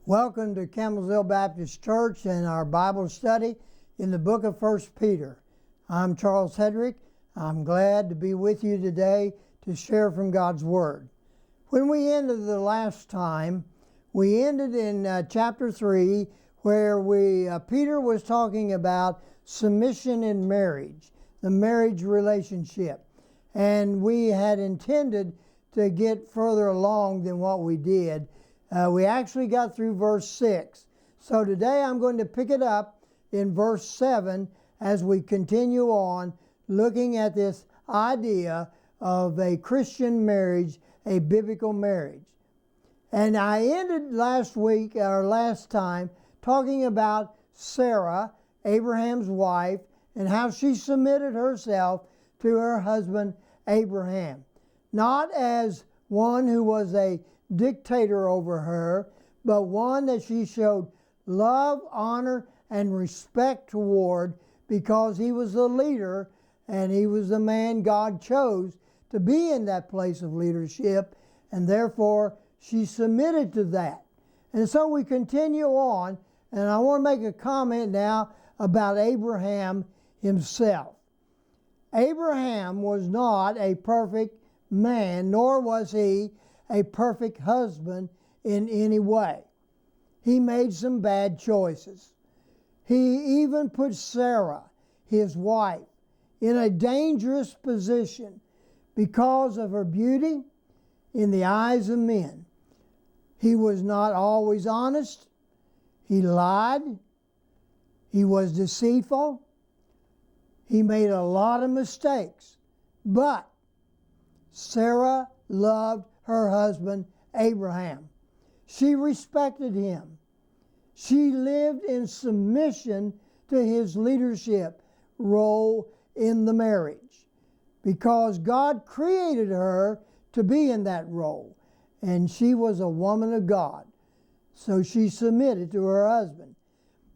Welcome to Campbellsville Baptist Church and our Bible study in the book of 1 Peter. I'm Charles Hedrick. I'm glad to be with you today to share from God's Word. When we ended the last time, we ended in chapter 3 where Peter was talking about submission in marriage, the marriage relationship. And we had intended to get further along than what we did. We actually got through verse 6. So today I'm going to pick it up in verse 7 as we continue on looking at this idea of a Christian marriage, a biblical marriage. And I ended last time, talking about Sarah, Abraham's wife, and how she submitted herself to her husband Abraham. Not as one who was a dictator over her, but one that she showed love, honor, and respect toward because he was the leader and he was the man God chose to be in that place of leadership, and therefore she submitted to that. And so we continue on, and I want to make a comment now about Abraham himself. Abraham was not a perfect man, nor was he a perfect husband in any way. He made some bad choices. He even put Sarah, his wife, in a dangerous position because of her beauty in the eyes of men. He was not always honest. He lied. He was deceitful. He made a lot of mistakes. But Sarah loved her husband Abraham. She respected him. She lived in submission to his leadership role in the marriage because God created her to be in that role, and she was a woman of God, so she submitted to her husband.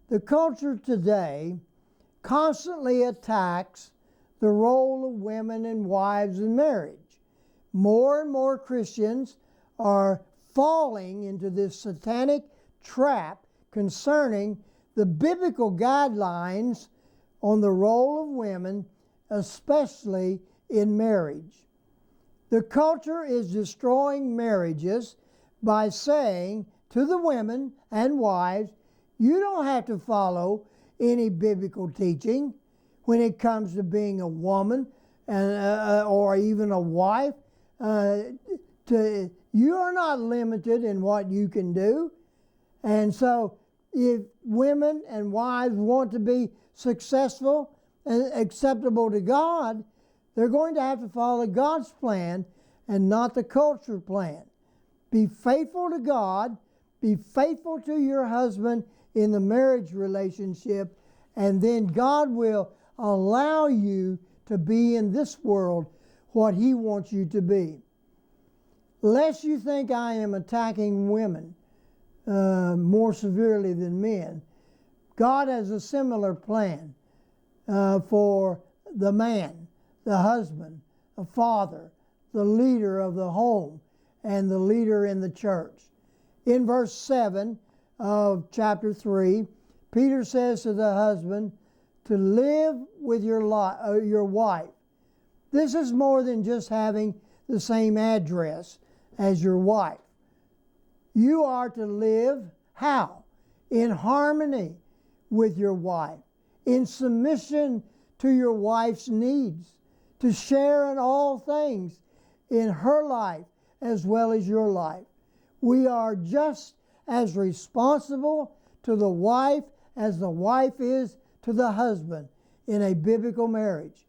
The culture today constantly attacks the role of women and wives in marriage. More and more Christians are falling into this satanic trap concerning the biblical guidelines on the role of women, especially in marriage. The culture is destroying marriages by saying to the women and wives, you don't have to follow any biblical teaching when it comes to being a woman or even a wife. You are not limited in what you can do. And so if women and wives want to be successful and acceptable to God, they're going to have to follow God's plan and not the culture plan. Be faithful to God, be faithful to your husband in the marriage relationship, and then God will allow you to be in this world what He wants you to be. Lest you think I am attacking women more severely than men, God has a similar plan for the man, the husband, the father, the leader of the home, and the leader in the church. In verse 7 of chapter 3, Peter says to the husband to live with your wife. This is more than just having the same address as your wife. You are to live how? In harmony with your wife, in submission to your wife's needs, to share in all things in her life as well as your life. We are just as responsible to the wife as the wife is to the husband in a biblical marriage.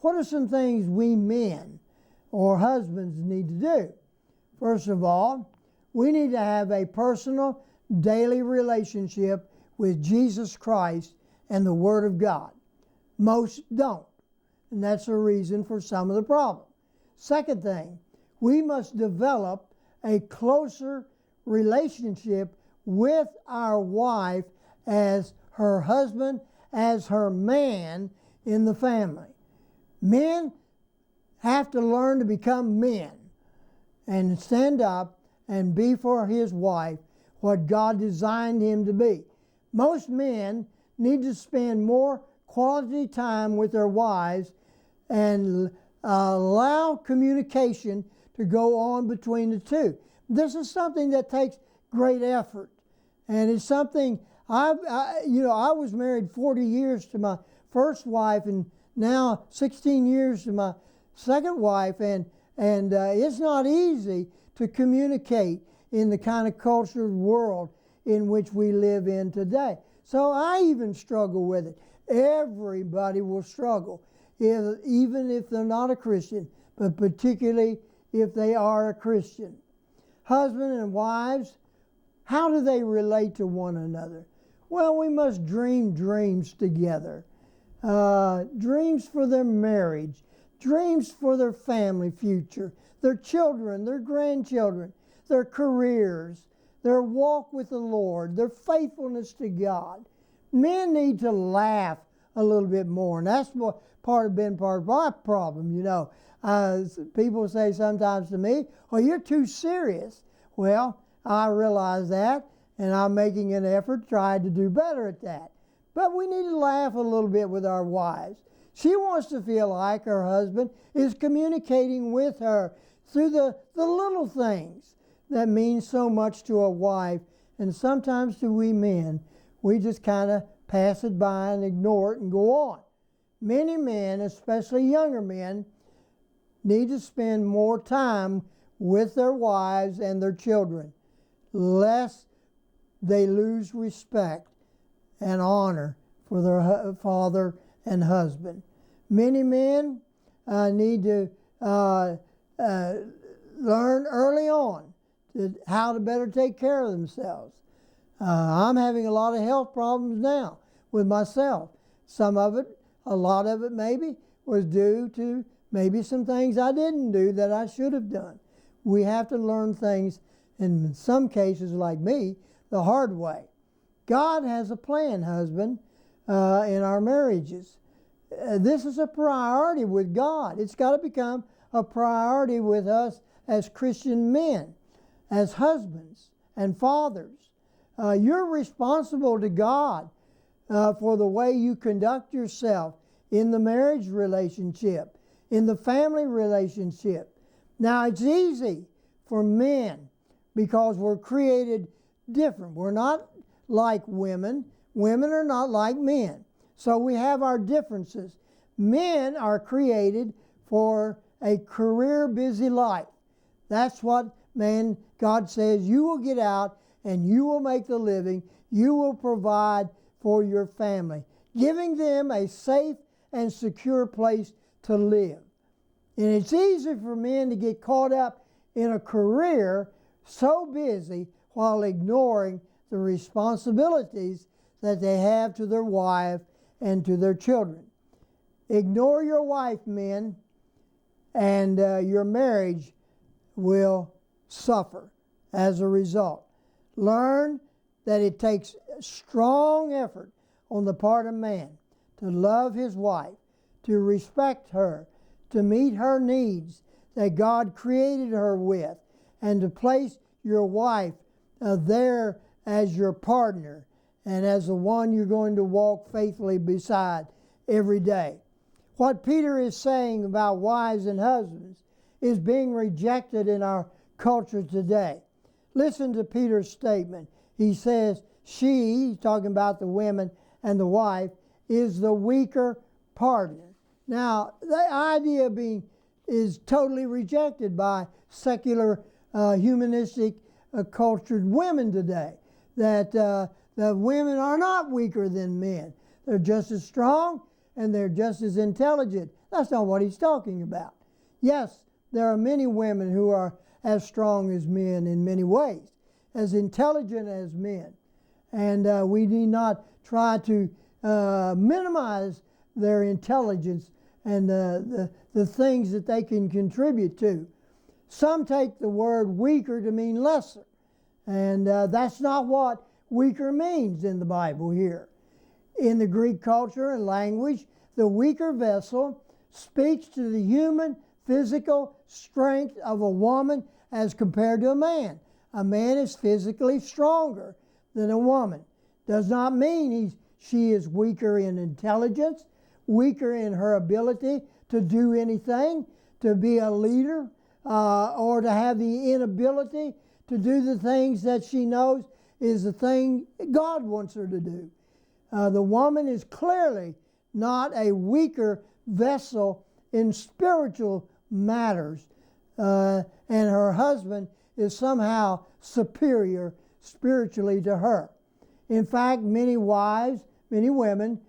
What are some things we men or husbands need to do? First of all, we need to have a personal, daily relationship with Jesus Christ and the Word of God. Most don't, and that's a reason for some of the problem. Second thing, we must develop a closer relationship with our wife as her husband, as her man in the family. Men have to learn to become men and stand up and be for his wife what God designed him to be. Most men need to spend more quality time with their wives and allow communication to go on between the two. This is something that takes great effort, and it's something I was married 40 years to my first wife, and now 16 years to my second wife, and it's not easy to communicate in the kind of cultured world in which we live in today. So I even struggle with it. Everybody will struggle, even if they're not a Christian, but particularly if they are a Christian. Husband and wives, how do they relate to one another? Well, we must dream dreams together. Dreams for their marriage, dreams for their family future, their children, their grandchildren, their careers, their walk with the Lord, their faithfulness to God. Men need to laugh a little bit more, and that's what part of my problem, People say sometimes to me, "Well, you're too serious." Well, I realize that, and I'm making an effort trying to do better at that. But we need to laugh a little bit with our wives. She wants to feel like her husband is communicating with her through the little things that mean so much to a wife. And sometimes to we men, we just kind of pass it by and ignore it and go on. Many men, especially younger men, need to spend more time with their wives and their children, lest they lose respect and honor for their father and husband. Many men need to learn early on how to better take care of themselves. I'm having a lot of health problems now with myself. Some of it, a lot of it maybe, was due to maybe some things I didn't do that I should have done. We have to learn things, in some cases like me, the hard way. God has a plan, husband, in our marriages. This is a priority with God. It's got to become a priority with us as Christian men, as husbands and fathers. You're responsible to God for the way you conduct yourself in the marriage relationship, in the family relationship. Now, it's easy for men because we're created different. We're not like women. Women are not like men. So we have our differences. Men are created for a career busy life. That's what God says, you will get out and you will make the living. You will provide for your family, giving them a safe and secure place to live. And it's easy for men to get caught up in a career so busy while ignoring the responsibilities that they have to their wife and to their children. Ignore your wife, men, and your marriage will suffer as a result. Learn that it takes strong effort on the part of man to love his wife, to respect her, to meet her needs that God created her with, and to place your wife there as your partner and as the one you're going to walk faithfully beside every day. What Peter is saying about wives and husbands is being rejected in our culture today. Listen to Peter's statement. He says, he's talking about the women and the wife, is the weaker partner. Now, the idea is totally rejected by secular, humanistic, cultured women today, that the women are not weaker than men. They're just as strong and they're just as intelligent. That's not what he's talking about. Yes, there are many women who are as strong as men in many ways, as intelligent as men. And we need not try to minimize their intelligence and the things that they can contribute to. Some take the word weaker to mean lesser. And that's not what weaker means in the Bible here. In the Greek culture and language, the weaker vessel speaks to the human physical strength of a woman as compared to a man. a man is physically stronger than a woman. Does not mean she is weaker in intelligence, weaker in her ability to do anything, to be a leader, or to have the inability to do the things that she knows is the thing God wants her to do. The woman is clearly not a weaker vessel in spiritual matters, and her husband is somehow superior spiritually to her. In fact, many wives, many women,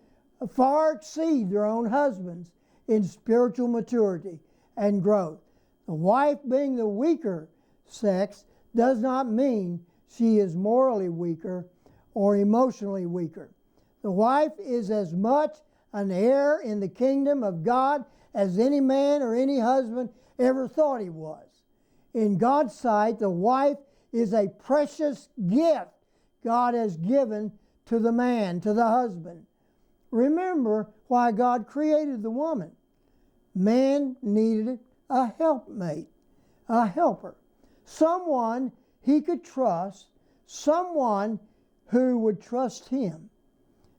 far exceed their own husbands in spiritual maturity and growth. The wife being the weaker sex does not mean she is morally weaker or emotionally weaker. The wife is as much an heir in the kingdom of God as any man or any husband ever thought he was. In God's sight, the wife is a precious gift God has given to the man, to the husband. Remember why God created the woman. Man needed a helpmate, a helper, someone he could trust, someone who would trust him.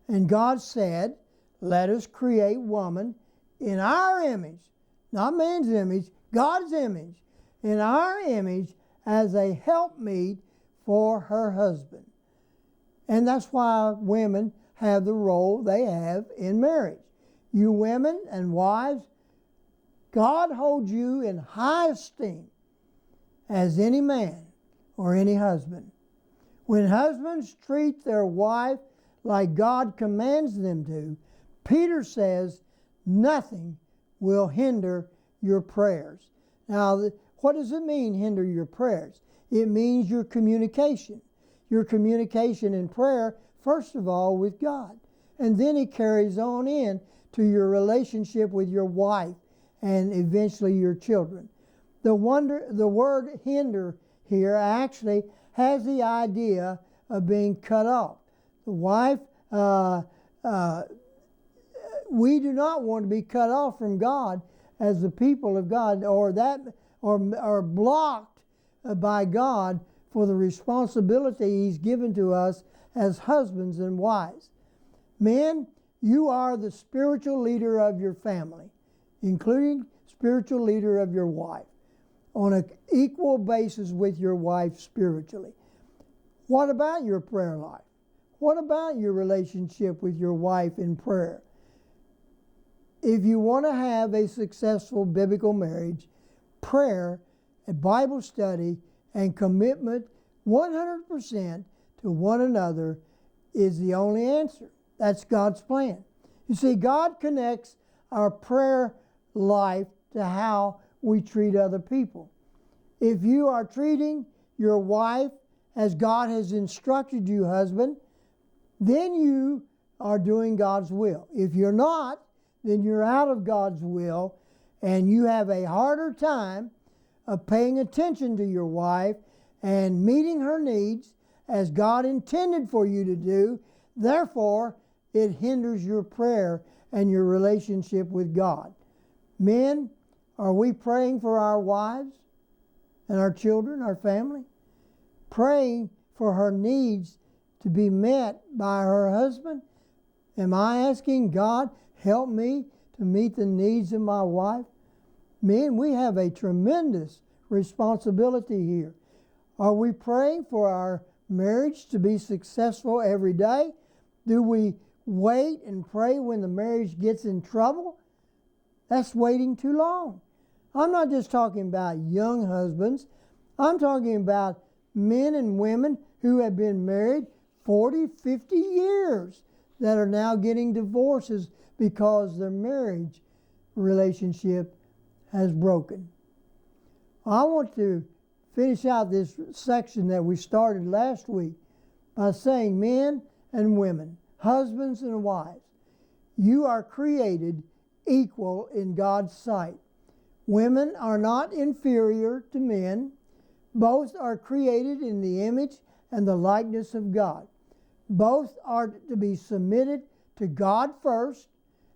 And God said, let us create woman in our image, not man's image, God's image, in our image as a helpmeet for her husband. And that's why women have the role they have in marriage. You women and wives, God holds you in high esteem as any man or any husband. When husbands treat their wife like God commands them to, Peter says, nothing will hinder your prayers. Now, what does it mean, hinder your prayers? It means your communication. Your communication in prayer, first of all, with God. And then it carries on in to your relationship with your wife and eventually your children. The word hinder here actually has the idea of being cut off. The wife, we do not want to be cut off from God as the people of God, or blocked by God for the responsibility He's given to us as husbands and wives. Men, you are the spiritual leader of your family, including spiritual leader of your wife, on an equal basis with your wife spiritually. What about your prayer life? What about your relationship with your wife in prayer? If you want to have a successful biblical marriage, prayer, a Bible study, and commitment 100% to one another is the only answer. That's God's plan. You see, God connects our prayer life to how we treat other people. If you are treating your wife as God has instructed you, husband, then you are doing God's will. If you're not, then you're out of God's will, and you have a harder time of paying attention to your wife and meeting her needs as God intended for you to do. Therefore, it hinders your prayer and your relationship with God. Men, are we praying for our wives and our children, our family? Praying for her needs to be met by her husband? Am I asking God, help me to meet the needs of my wife? Men, we have a tremendous responsibility here. Are we praying for our marriage to be successful every day? Do we wait and pray when the marriage gets in trouble? That's waiting too long. I'm not just talking about young husbands. I'm talking about men and women who have been married 40, 50 years that are now getting divorces because their marriage relationship has broken. I want to finish out this section that we started last week by saying, men and women, husbands and wives, you are created equal in God's sight. Women are not inferior to men. Both are created in the image and the likeness of God. Both are to be submitted to God first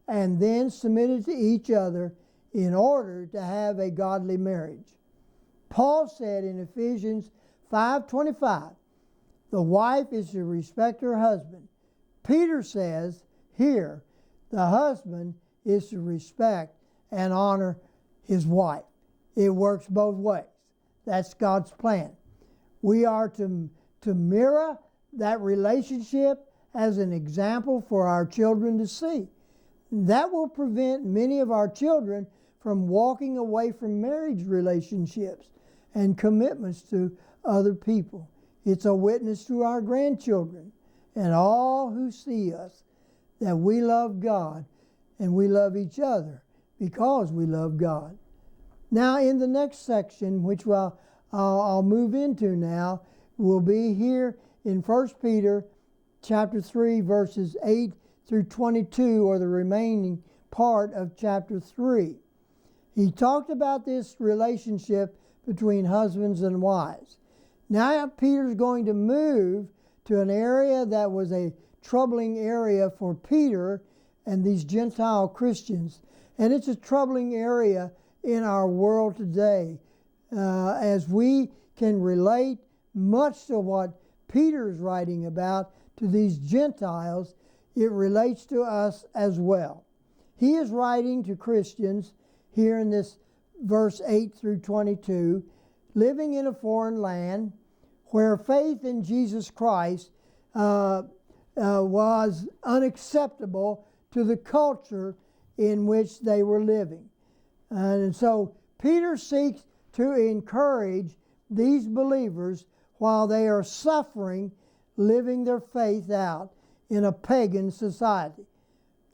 and then submitted to each other in order to have a godly marriage. Paul said in Ephesians 5:25, the wife is to respect her husband. Peter says here, the husband is to respect and honor his wife. It works both ways. That's God's plan. We are to mirror that relationship as an example for our children to see. That will prevent many of our children from walking away from marriage relationships and commitments to other people. It's a witness to our grandchildren and all who see us that we love God and we love each other because we love God. Now in the next section, which I'll move into now, will be here in 1 Peter chapter 3, verses 8 through 22, or the remaining part of chapter 3. He talked about this relationship between husbands and wives. Now Peter's going to move to an area that was a troubling area for Peter and these Gentile Christians. And it's a troubling area in our world today, as we can relate much to what Peter's writing about to these Gentiles. It relates to us as well. He is writing to Christians here in this verse 8 through 22, living in a foreign land where faith in Jesus Christ was unacceptable to the culture in which they were living. And so Peter seeks to encourage these believers while they are suffering, living their faith out in a pagan society.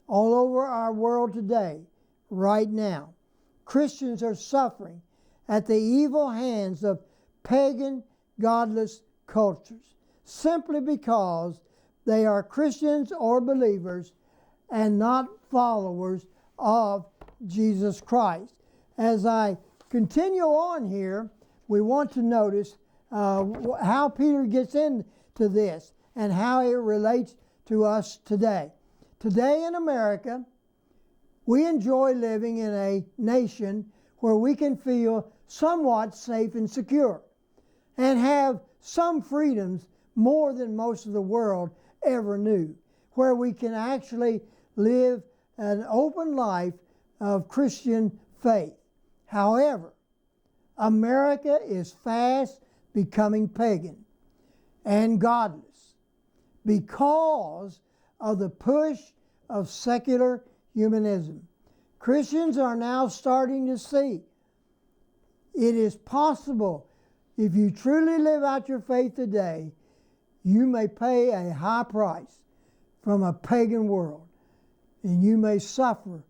All over our world today, right now, Christians are suffering at the evil hands of pagan, godless cultures, simply because they are Christians or believers and not followers of Jesus Christ. As I continue on here, we want to notice how Peter gets into this and how it relates to us today. Today in America, we enjoy living in a nation where we can feel somewhat safe and secure and have some freedoms more than most of the world ever knew, where we can actually live an open life of Christian faith. However, America is fast becoming pagan and godless because of the push of secular humanism. Christians are now starting to see it is possible, if you truly live out your faith today, you may pay a high price from a pagan world, and you may suffer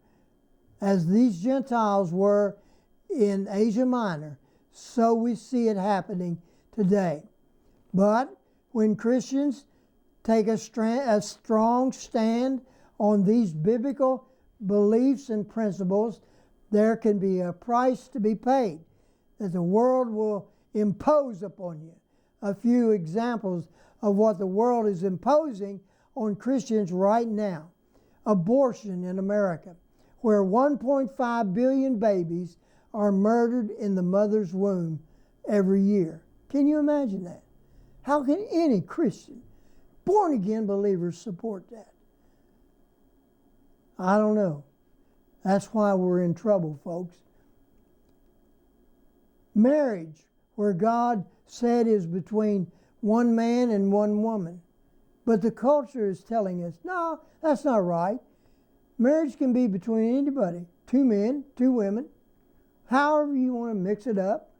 as these Gentiles were in Asia Minor. So we see it happening today. But when Christians take a strong stand on these biblical beliefs and principles, there can be a price to be paid that the world will impose upon you. A few examples of what the world is imposing on Christians right now. Abortion in America, where 1.5 billion babies are murdered in the mother's womb every year. Can you imagine that? How can any Christian, born-again believers, support that? I don't know. That's why we're in trouble, folks. Marriage, where God said is between one man and one woman. But the culture is telling us, no, that's not right. Marriage can be between anybody, two men, two women, however you want to mix it up.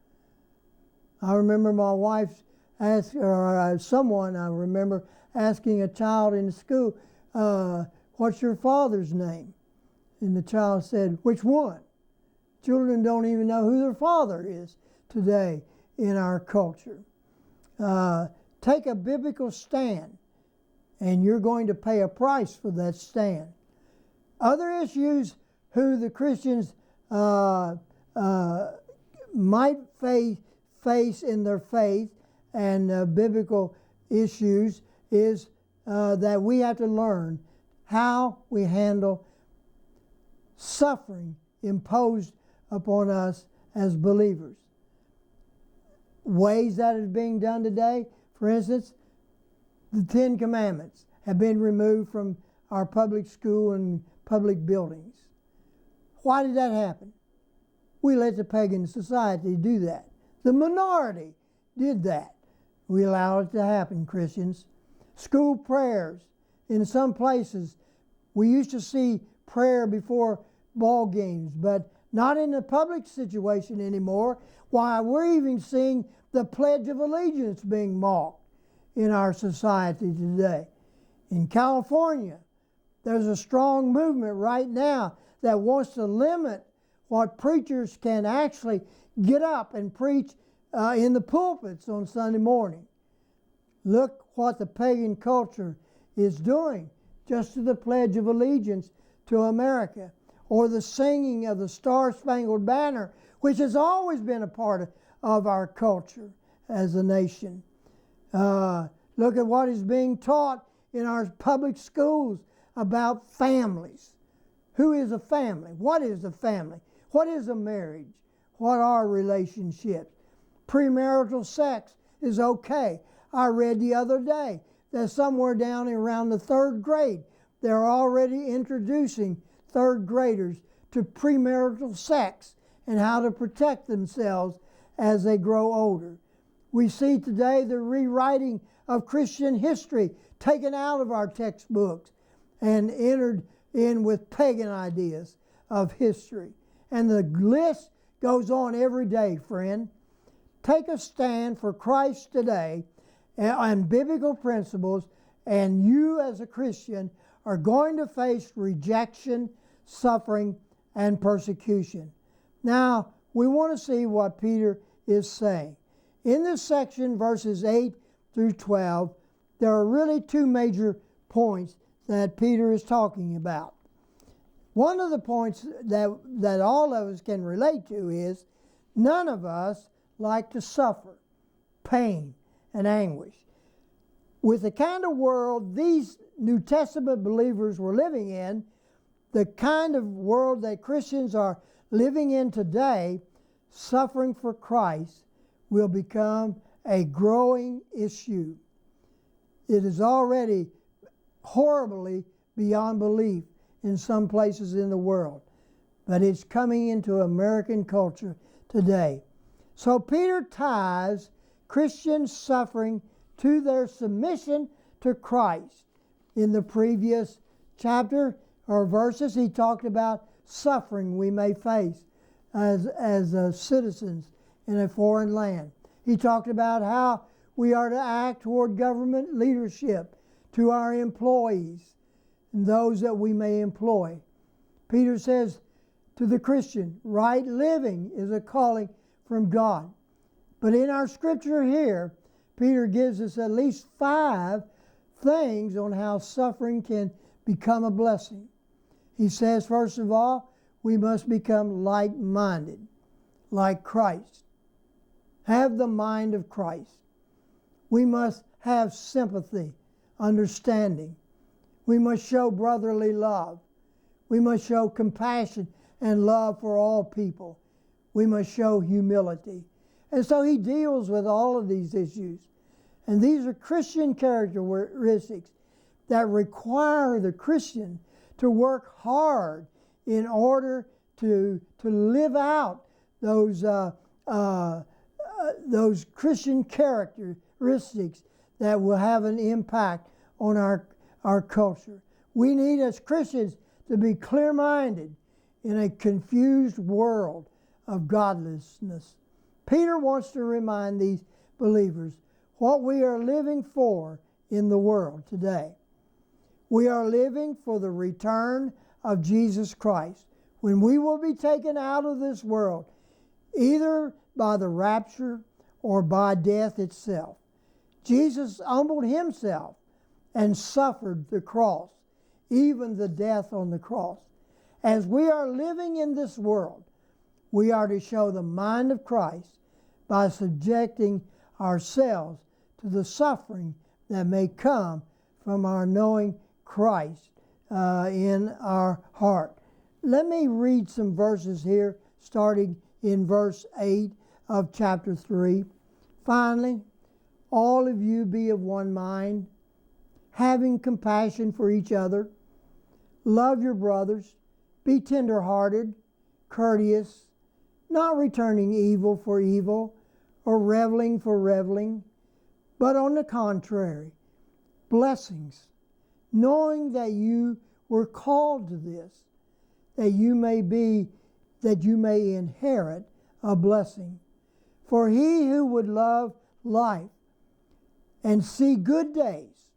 I remember my wife someone I remember asking a child in school, what's your father's name? And the child said, which one? Children don't even know who their father is today in our culture. Take a biblical stand, and you're going to pay a price for that stand. Other issues who the Christians might face in their faith and biblical issues is that we have to learn how we handle suffering imposed upon us as believers. ways that is being done today. For instance, the 10 Commandments have been removed from our public school and public buildings. Why did that happen? We let the pagan society do that. The minority did that. We allow it to happen, Christians. School prayers. In some places, we used to see prayer before ball games, but not in the public situation anymore. Why, we're even seeing the Pledge of Allegiance being mocked in our society today. In California, there's a strong movement right now that wants to limit what preachers can actually get up and preach in the pulpits on Sunday morning. Look what the pagan culture is doing just to the Pledge of Allegiance to America, or the singing of the Star-Spangled Banner, which has always been a part of our culture as a nation. Look at what is being taught in our public schools about families. Who is a family? What is a family? What is a marriage? What are relationships? Premarital sex is okay. I read the other day that somewhere down around the 3rd grade, they're already introducing 3rd graders to premarital sex and how to protect themselves as they grow older. We see today the rewriting of Christian history taken out of our textbooks and entered in with pagan ideas of history. And the list goes on every day, friend. Take a stand for Christ today and biblical principles, and you as a Christian are going to face rejection, suffering, and persecution. Now, we want to see what Peter is saying. In this section, verses 8 through 12, there are really 2 major points that Peter is talking about. One of the points that all of us can relate to is none of us like to suffer pain and anguish. With the kind of world these New Testament believers were living in, the kind of world that Christians are living in today, suffering for Christ will become a growing issue. It is already horribly beyond belief in some places in the world, but it's coming into American culture today. So Peter ties Christian suffering to their submission to Christ. In the previous chapter or verses, he talked about suffering we may face as citizens in a foreign land. He talked about how we are to act toward government leadership, to our employees, and those that we may employ. Peter says to the Christian, right living is a calling from God. But in our scripture here, Peter gives us at least 5 things on how suffering can become a blessing. He says, first of all, we must become like-minded, like Christ. Have the mind of Christ. We must have sympathy, understanding. We must show brotherly love. We must show compassion and love for all people. We must show humility. And so he deals with all of these issues. And these are Christian characteristics that require the Christian to work hard in order to live out those Christian characteristics that will have an impact on our culture. We need as Christians to be clear-minded in a confused world of godlessness. Peter wants to remind these believers what we are living for in the world today. We are living for the return of Jesus Christ, when we will be taken out of this world, either by the rapture or by death itself. Jesus humbled himself and suffered the cross, even the death on the cross. As we are living in this world, we are to show the mind of Christ by subjecting ourselves to the suffering that may come from our knowing Christ in our heart. Let me read some verses here, starting in verse 8 of chapter 3. Finally, all of you be of one mind, having compassion for each other. Love your brothers. Be tender-hearted, courteous, not returning evil for evil or reviling for reviling, but on the contrary, blessings, knowing that you were called to this, that you may inherit a blessing. For he who would love life and see good days,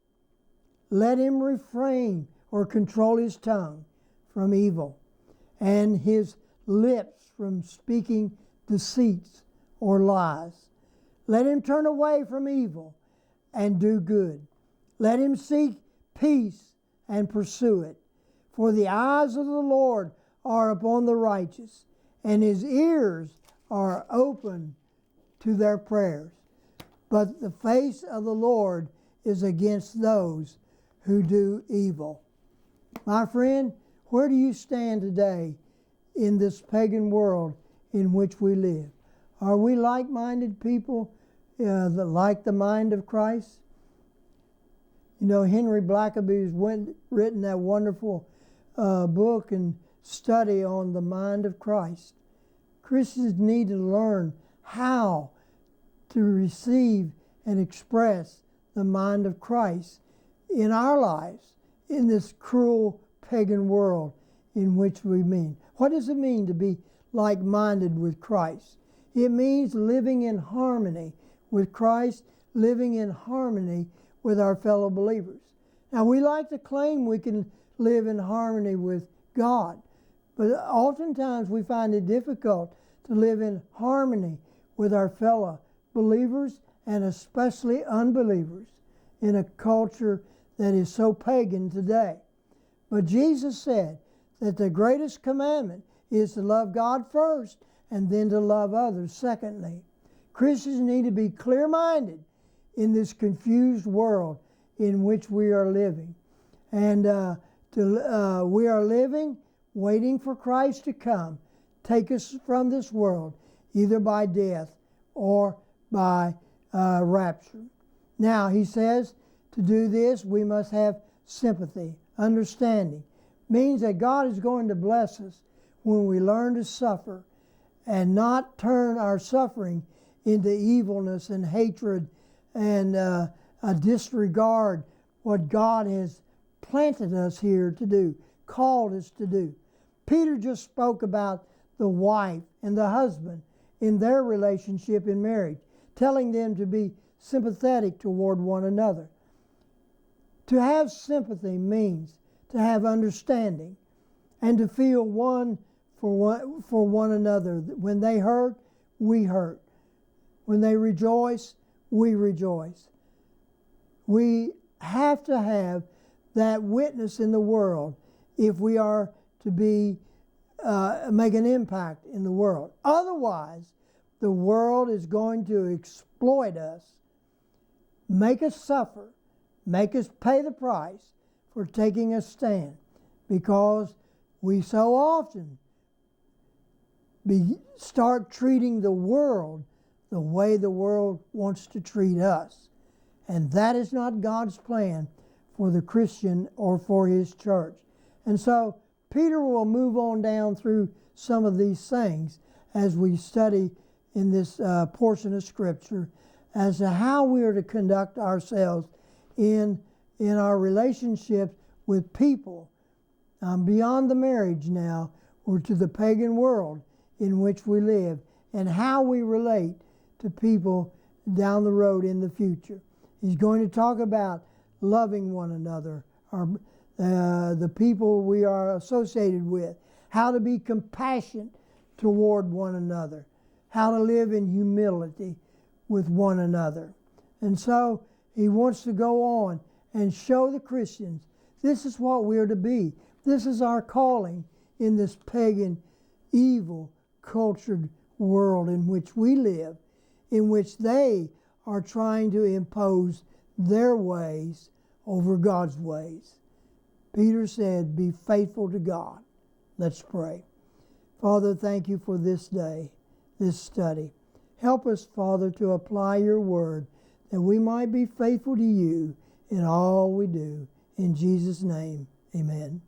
let him refrain or control his tongue from evil, and his lips from speaking deceits or lies. Let him turn away from evil and do good. Let him seek peace and pursue it. For the eyes of the Lord are upon the righteous, and his ears are open to their prayers. But the face of the Lord is against those who do evil. My friend, where do you stand today in this pagan world in which we live? Are we like-minded people that like the mind of Christ? You know, Henry Blackaby's written that wonderful book and study on the mind of Christ. Christians need to learn how to receive and express the mind of Christ in our lives, in this cruel pagan world in which we mean. What does it mean to be like-minded with Christ? It means living in harmony with Christ, living in harmony with our fellow believers. Now, we like to claim we can live in harmony with God, but oftentimes we find it difficult to live in harmony with our fellow believers and especially unbelievers in a culture that is so pagan today. But Jesus said that the greatest commandment is to love God first and then to love others secondly. Christians need to be clear-minded in this confused world in which we are living. And we are living, waiting for Christ to come, take us from this world, either by death or by rapture. Now, he says, to do this, we must have sympathy, understanding. Means that God is going to bless us when we learn to suffer and not turn our suffering into evilness and hatred and disregard what God has planted us here to do, called us to do. Peter just spoke about the wife and the husband in their relationship in marriage, telling them to be sympathetic toward one another. To have sympathy means to have understanding and to feel one for one another. When they hurt, we hurt. When they rejoice, we rejoice. We have to have that witness in the world if we are to be make an impact in the world. Otherwise, the world is going to exploit us, make us suffer, make us pay the price for taking a stand, because we so often start treating the world the way the world wants to treat us. And that is not God's plan for the Christian or for his church. And so Peter will move on down through some of these things as we study in this portion of Scripture as to how we are to conduct ourselves in our relationships with people beyond the marriage now, or to the pagan world in which we live, and how we relate to people down the road in the future. He's going to talk about loving one another, the people we are associated with, how to be compassionate toward one another, how to live in humility with one another. And so he wants to go on and show the Christians this is what we are to be. This is our calling in this pagan, evil, cultured world in which we live, in which they are trying to impose their ways over God's ways. Peter said, be faithful to God. Let's pray. Father, thank you for this day, this study. Help us, Father, to apply your word, that we might be faithful to you in all we do. In Jesus' name, amen.